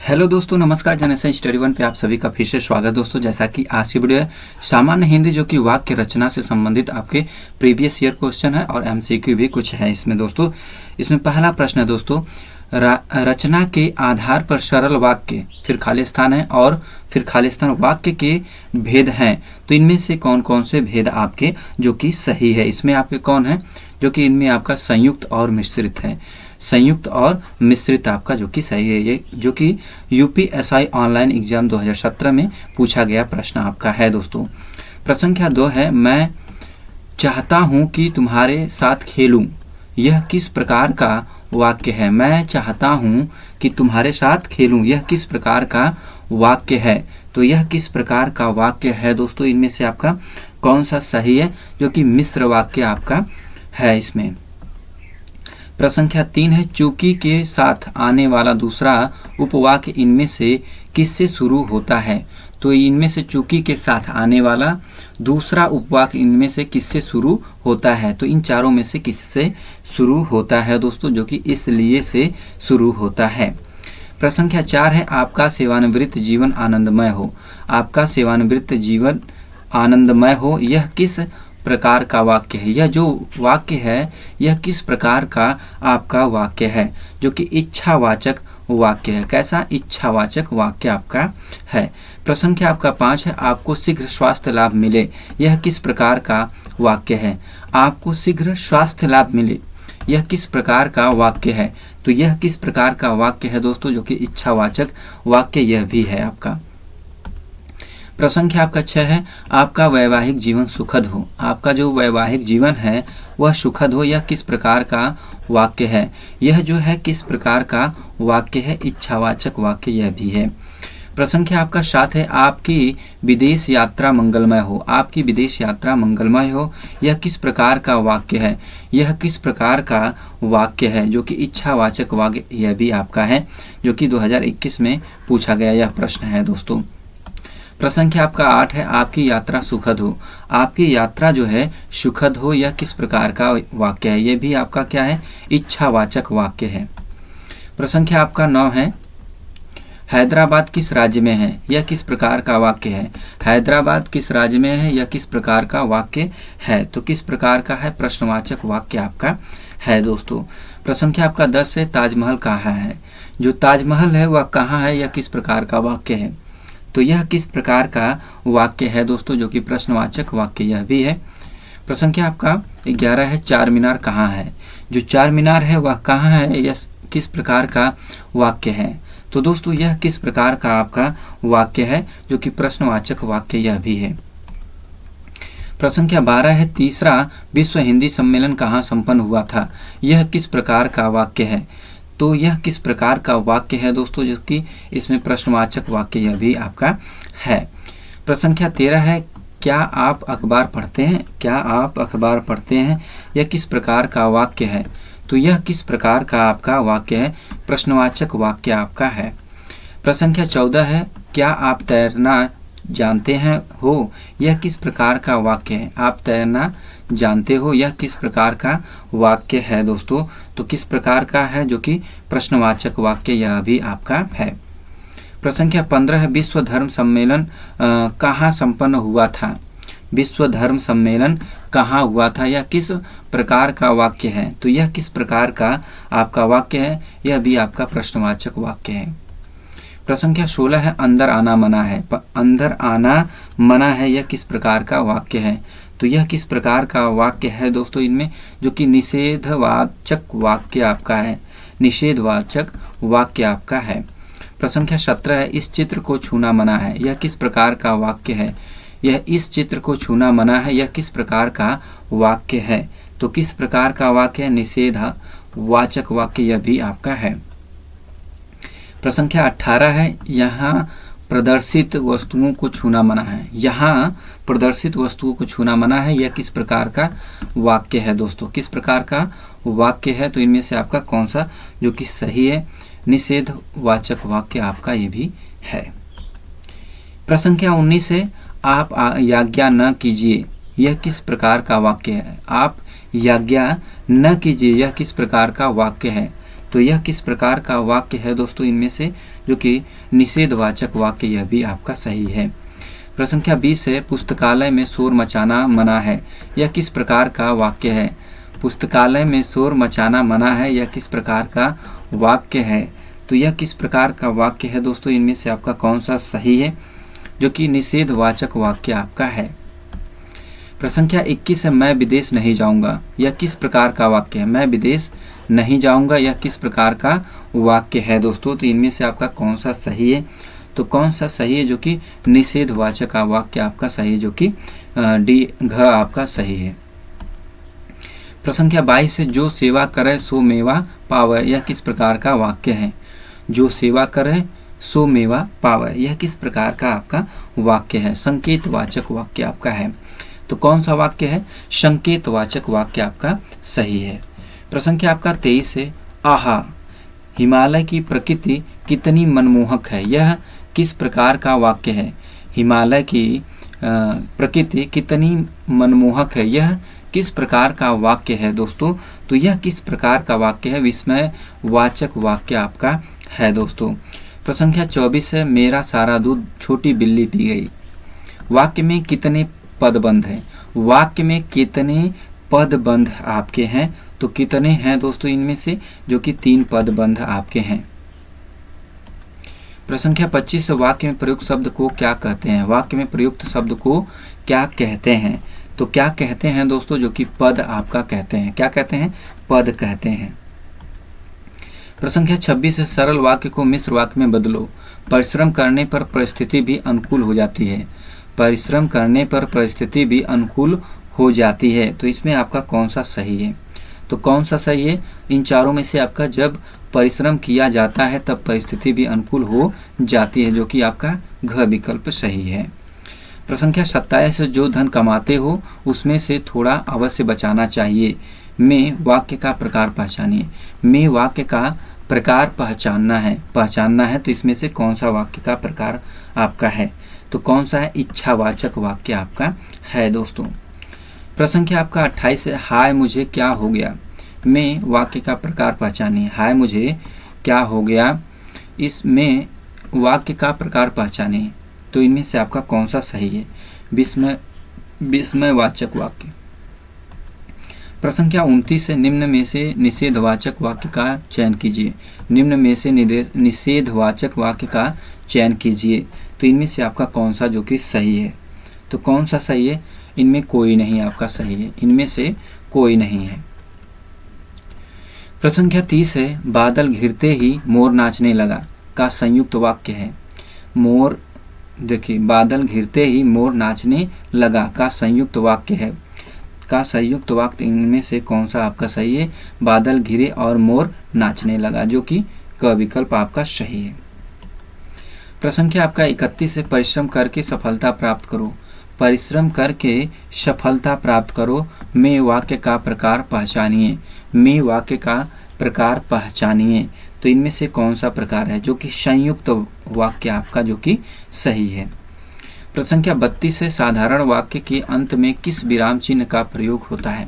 Hello दोस्तों, नमस्कार। Generation study one पे आप सभी का फिर से स्वागत दोस्तों। जैसा कि आज की वीडियो है सामान्य हिंदी जो कि वाक्य रचना से संबंधित आपके प्रीवियस ईयर क्वेश्चन है और एमसीक्यू भी कुछ है इसमें दोस्तों। इसमें पहला प्रश्न है दोस्तों, रचना के आधार पर सरल वाक्य फिर खाली स्थान है और फिर खाली स्थान वाक्य के भेद हैं, तो इनमें से कौन कौन से भेद आपके जो कि सही है। इसमें आपके कौन है जो कि इनमें आपका संयुक्त और मिश्रित है। संयुक्त और मिश्रित आपका जो कि सही है, ये जो कि यूपीएसआई ऑनलाइन एग्जाम 2017 में पूछा गया प्रश्न आपका है दोस्तों। प्रश्न संख्या 2 है, मैं चाहता हूं कि तुम्हारे साथ खेलूं, यह किस प्रकार का वाक्य है। मैं चाहता हूं कि तुम्हारे साथ खेलूं, यह किस प्रकार का वाक्य है। तो यह किस प्रकार का वाक्य है दोस्तों, इनमें से आपका कौन सा सही है जो कि मिश्र वाक्य आपका है इसमें। प्रश्न संख्या 3 है, चूंकि के साथ आने वाला दूसरा उपवाक्य इनमें से किससे शुरू होता है। तो इनमें से चूंकि के साथ आने वाला दूसरा उपवाक्य इनमें से किससे शुरू होता है। तो इन चारों में से किससे शुरू होता है दोस्तों, जो कि इसलिए से शुरू होता है। प्रश्न संख्या 4 है, आपका सेवानिवृत्त जीवन आनंदमय हो। आपका सेवानिवृत्त जीवन आनंदमय हो, यह किस प्रकार का वाक्य है। यह जो वाक्य है यह किस प्रकार का आपका वाक्य है, जो कि इच्छावाचक वाक्य है। कैसा इच्छावाचक वाक्य आपका है। प्रश्न संख्या आपका 5 है, आपको शीघ्र स्वास्थ्य लाभ मिले, यह किस प्रकार का वाक्य है। आपको शीघ्र स्वास्थ्य लाभ मिले, यह किस प्रकार का वाक्य है। तो यह किस प्रकार का वाक्य है दोस्तों, जो कि इच्छावाचक वाक्य यह भी है आपका। प्रश्न संख्या आपका 6 है, आपका वैवाहिक जीवन सुखद हो। आपका जो वैवाहिक जीवन है वह सुखद हो, यह किस प्रकार का वाक्य है। यह जो है किस प्रकार का वाक्य है, इच्छावाचक वाक्य यह भी है। प्रश्न संख्या आपका 7 है, आपकी विदेश यात्रा मंगलमय हो। आपकी विदेश यात्रा मंगलमय हो, यह किस प्रकार का वाक्य है। यह किस प्रकार का वाक्य है, जो कि इच्छावाचक वाक्य यह भी आपका है, जो कि 2021 में पूछा गया यह प्रश्न है दोस्तों। प्रश्न संख्या आपका 8 है, आपकी यात्रा सुखद हो। आपकी यात्रा जो है सुखद हो, यह किस प्रकार का वाक्य है। यह भी आपका क्या है, इच्छावाचक वाक्य है। प्रश्न संख्या आपका 9 है, हैदराबाद किस राज्य में है। यह किस प्रकार का वाक्य है। हैदराबाद किस राज्य में है, यह किस प्रकार का वाक्य है। तो किस प्रकार का है, प्रश्नवाचक वाक्य आपका है दोस्तों। प्रश्न संख्या आपका 10 है, ताजमहल कहाँ है। जो ताजमहल है वह कहाँ है, यह किस प्रकार का वाक्य है। तो यह किस प्रकार का वाक्य है दोस्तों, जो कि प्रश्नवाचक वाक्य यह भी है। प्रश्न संख्या आपका 11 है, चार मीनार कहाँ है। जो चार मीनार है वह कहाँ है, यह किस प्रकार का वाक्य है। तो दोस्तों यह किस प्रकार का आपका वाक्य है, जो कि प्रश्नवाचक वाक्य यह भी है। प्रश्न संख्या 12 है, तीसरा विश्व हिंदी सम्मेलन कहाँ संपन्न हुआ था। यह किस प्रकार का वाक्य है। तो यह किस प्रकार का वाक्य है दोस्तों, जो कि इसमें प्रश्नवाचक वाक्य यह भी आपका है। प्रश्न संख्या 13 है, क्या आप अखबार पढ़ते हैं। क्या आप अखबार पढ़ते हैं, यह किस प्रकार का वाक्य है। तो यह किस प्रकार का आपका वाक्य है, प्रश्नवाचक वाक्य आपका है। प्रश्न संख्या 14 है, क्या आप तैरना जानते हैं हो। यह किस प्रकार का वाक्य है। आप तैरना जानते हो, यह किस प्रकार का वाक्य है दोस्तों। तो किस प्रकार का है, जो कि प्रश्नवाचक वाक्य यह भी आपका है। प्रश्न संख्या 15 है, विश्व धर्म सम्मेलन कहाँ संपन्न हुआ था। विश्व धर्म सम्मेलन कहाँ हुआ था, यह किस प्रकार का वाक्य है। तो यह किस प्रकार का आपका वाक्य है, यह भी आपका प्रश्नवाचक वाक्य है। प्रश्न संख्या 16 है, अंदर आना मना है। अंदर आना मना है, यह किस प्रकार का वाक्य है। तो यह किस प्रकार का वाक्य है दोस्तों, इनमें जो कि निषेधवाचक वाक्य आपका है। निषेधवाचक वाक्य आपका है। प्रश्न संख्या 17 है, इस चित्र को छूना मना है। यह किस प्रकार का वाक्य है। यह इस चित्र को छूना मना है, यह किस प्रकार का वाक्य है। तो किस प्रकार का वाक्य है, निषेधवाचक वाक्य यह भी आपका है। प्रश्न संख्या 18 है, यहाँ प्रदर्शित वस्तुओं को छूना मना है। यहाँ प्रदर्शित वस्तुओं को छूना मना है, यह किस प्रकार का वाक्य है दोस्तों। किस प्रकार का वाक्य है, तो इनमें से आपका कौन सा जो कि सही है, निषेधवाचक वाक्य आपका ये भी है। प्रश्न संख्या 19 है, आप आज्ञा न कीजिए, यह किस प्रकार का वाक्य है। आप आज्ञा न कीजिए, यह किस प्रकार का वाक्य है। तो यह किस प्रकार का वाक्य है दोस्तों इनमें से, जो कि निषेधवाचक वाक्य, यह भी आपका सही है। प्रश्न संख्या 20 है, पुस्तकालय में शोर मचाना मना है, यह किस प्रकार का वाक्य है। पुस्तकालय में शोर मचाना मना है, यह किस प्रकार का वाक्य है। तो यह किस प्रकार का वाक्य है दोस्तों, इनमें से आपका कौन सा सही है, जो कि निषेधवाचक वाक्य आपका है। प्रश्न संख्या 21 है, मैं विदेश नहीं जाऊंगा, यह किस प्रकार का वाक्य है। मैं विदेश नहीं जाऊंगा, यह किस प्रकार का वाक्य है दोस्तों। तो इनमें से आपका कौन सा सही है, तो कौन सा सही है, जो कि निषेधवाचक का वाक्य आपका सही है, जो कि डी घ आपका सही है। प्रश्न संख्या 22 है, जो सेवा करे सो मेवा पावे, यह किस प्रकार का वाक्य है। जो सेवा करे सो मेवा पावे, यह किस प्रकार का आपका वाक्य है। संकेतवाचक वाक्य आपका है। तो कौन सा वाक्य है, संकेतवाचक वाक्य आपका सही है। प्रश्न संख्या आपका 23 है, आहा हिमालय की प्रकृति कितनी मनमोहक है, यह किस प्रकार का वाक्य है। हिमालय की प्रकृति कितनी मनमोहक है, यह किस प्रकार का वाक्य है दोस्तों। तो यह किस प्रकार का वाक्य है, विस्मयवाचक वाक्य आपका है दोस्तों। प्रश्न संख्या 24 है, मेरा सारा दूध छोटी बिल्ली पी गई, वाक्य में कितने पदबंध है। वाक्य में कितने पदबंध आपके हैं, तो कितने हैं दोस्तों इनमें से, जो कि 3 पदबंध आपके हैं। प्रश्न संख्या 25, वाक्य में प्रयुक्त शब्द को क्या कहते हैं। वाक्य में प्रयुक्त शब्द को क्या कहते हैं, तो क्या कहते हैं दोस्तों, जो कि पद आपका कहते हैं। क्या कहते हैं, पद कहते हैं। प्रश्न संख्या 26 है, सरल वाक्य को मिश्र वाक्य में बदलो, परिश्रम करने पर परिस्थिति भी अनुकूल हो जाती है। परिश्रम करने पर परिस्थिति भी अनुकूल हो जाती है, तो इसमें आपका कौन सा सही है। तो कौन सा सही है, इन चारों में से आपका जब परिश्रम किया जाता है तब परिस्थिति भी अनुकूल हो जाती है, जो कि आपका घ विकल्प सही है। प्रश्न संख्या 27, जो धन कमाते हो उसमें से थोड़ा अवश्य बचाना चाहिए। में वाक्य का प्रकार पहचानिए। में वाक्य का प्रकार पहचानना है, तो इसमें से कौन सा वाक्य का प्रकार आपका है। तो कौन सा है, इच्छावाचक वाक्य आपका है दोस्तों। प्रश्न संख्या आपका 28 है, हाय मुझे क्या हो गया। में वाक्य का प्रकार पहचानिए। हाय मुझे क्या हो गया, इसमें वाक्य का प्रकार पहचानिए। तो इनमें से आपका कौन सा सही है, विस्मयवाचक वाक्य। प्रश्न संख्या 29 है, निम्न में से निषेधवाचक वाक्य का चयन कीजिए। निम्न में से निषेधवाचक वाक्य का चयन कीजिए। तो इनमें से आपका कौन सा जो कि सही है। तो कौन सा सही है, इनमें कोई नहीं आपका सही है, इनमें से कोई नहीं है। प्रश्न संख्या 30 है, बादल घिरते ही मोर नाचने लगा का संयुक्त वाक्य है। मोर, देखिए बादल घिरते ही मोर नाचने लगा का संयुक्त वाक्य है। का संयुक्त वाक्य इनमें से कौन सा आपका सही है, बादल घिरे और मोर नाचने लगा, जो कि क विकल्प आपका सही है। प्रश्न संख्या आपका 31 है, परिश्रम करके सफलता प्राप्त करो। परिश्रम करके सफलता प्राप्त करो। में वाक्य का प्रकार पहचानिए। में वाक्य का प्रकार पहचानिए। तो इनमें से कौन सा प्रकार है, जो कि संयुक्त वाक्य आपका जो कि सही है। प्रश्न संख्या 32 है, साधारण वाक्य के अंत में किस विराम चिन्ह का प्रयोग होता है।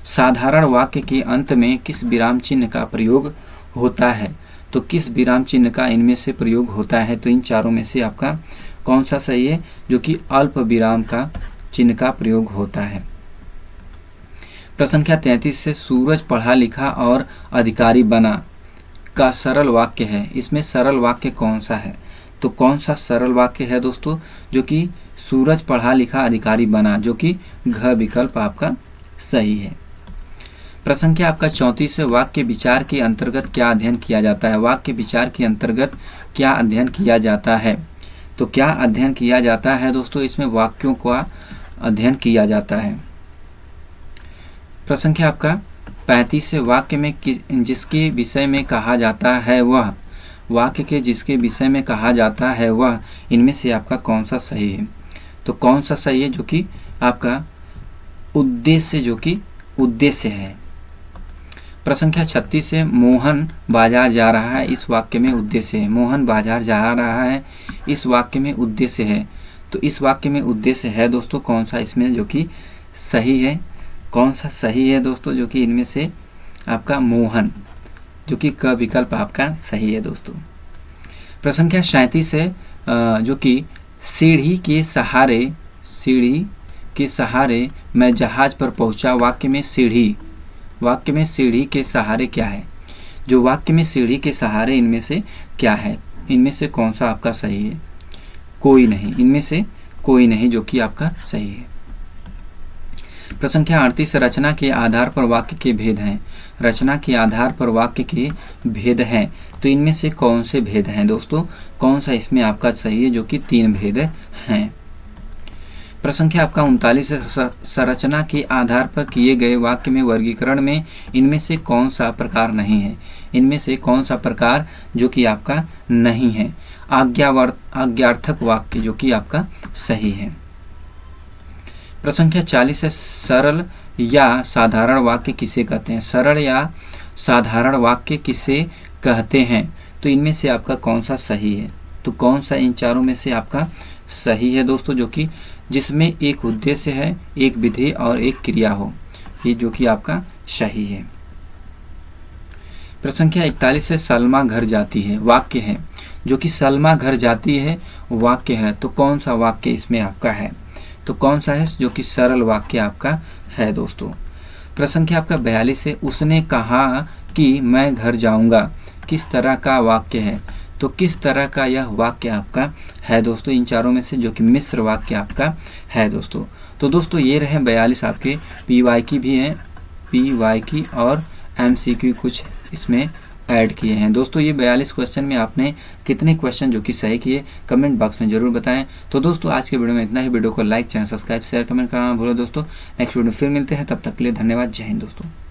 साधारण वाक्य के अंत में किस विराम चिन्ह का प्रयोग होता है। तो किस विराम चिन्ह का इनमें से प्रयोग होता है। तो इन चारों में से आपका कौन सा सही है, जो कि अल्प विराम का चिन्ह का प्रयोग होता है। प्रश्न संख्या 33 से, सूरज पढ़ा लिखा और अधिकारी बना का सरल वाक्य है। इसमें सरल वाक्य कौन सा है। तो कौन सा सरल वाक्य है दोस्तों, जो कि सूरज पढ़ा लिखा अधिकारी बना, जो कि घ विकल्प आपका सही है। प्रश्न संख्या आपका 34 है, वाक्य विचार के अंतर्गत क्या अध्ययन किया जाता है। वाक्य विचार के अंतर्गत क्या अध्ययन किया जाता है। तो क्या अध्ययन किया जाता है दोस्तों, इसमें वाक्यों का अध्ययन किया जाता है। प्रश्न संख्या आपका 35 है, वाक्य में जिसके विषय में कहा जाता है वह। वाक्य के जिसके विषय में कहा जाता है वह, इनमें से आपका कौन सा सही है। तो कौन सा सही है, जो कि आपका उद्देश्य, जो कि उद्देश्य है। प्रश्न संख्या 36 है, मोहन बाजार जा रहा है, इस वाक्य में उद्देश्य है। मोहन बाजार जा रहा है, इस वाक्य में उद्देश्य है। तो इस वाक्य में उद्देश्य है दोस्तों, कौन सा इसमें जो कि सही है। कौन सा सही है दोस्तों, जो कि इनमें से आपका मोहन। जो कि क विकल्प आपका सही है दोस्तों। प्रश्न संख्या 37 है, जो कि सीढ़ी के सहारे मैं जहाज पर पहुंचा। वाक्य में सीढ़ी के सहारे क्या है? जो वाक्य में सीढ़ी के सहारे इनमें से क्या है? इनमें से कौन सा आपका सही है? कोई नहीं, इनमें से कोई नहीं, जो कि आपका सही है। प्रश्न संख्या 38, रचना के आधार पर वाक्य के भेद हैं। रचना के आधार पर वाक्य के भेद हैं, तो इनमें से कौन से भेद हैं दोस्तों? कौन सा इसमें आपका सही है? जो कि 3 भेद हैं। प्रश्न संख्या आपका 39 है, संरचना के आधार पर किए गए वाक्य में वर्गीकरण में इनमें से कौन सा प्रकार नहीं है? इनमें से कौन सा प्रकार जो कि आपका नहीं है? आज्ञार्थक वाक्य, जो कि आपका सही है। प्रश्न संख्या 40 है, सरल या साधारण वाक्य किसे कहते हैं? सरल या साधारण वाक्य किसे कहते हैं? तो इनमें से आपका कौन सा सही है? तो कौन सा इन चारों में से आपका सही है दोस्तों? जो कि जिसमें एक उद्देश्य है, एक विधि और एक क्रिया हो, ये जो कि आपका सही है। प्रश्न संख्या 41 है, सलमा घर जाती है वाक्य है। जो कि सलमा घर जाती है वाक्य है, तो कौन सा वाक्य इसमें आपका है? तो कौन सा है जो कि सरल वाक्य आपका है दोस्तों? प्रश्न संख्या आपका 42 है, उसने कहा कि मैं घर जाऊंगा, किस तरह का वाक्य है? तो किस तरह का यह वाक्य आपका है दोस्तों? इन चारों में से जो कि मिश्र वाक्य आपका है दोस्तों। तो दोस्तों ये रहे 42 आपके PYQ भी हैं, PYQ और MCQ कुछ इसमें ऐड किए हैं दोस्तों। ये 42 क्वेश्चन में आपने कितने क्वेश्चन जो कि सही किए कमेंट बॉक्स में जरूर बताएं। तो दोस्तों आज के वीडियो में इतना ही। वीडियो को like, channel subscribe, share, comment करना भूलो दोस्तों। नेक्स्ट वीडियो फिर मिलते हैं, तब तक के लिए धन्यवाद। जय हिंद दोस्तों।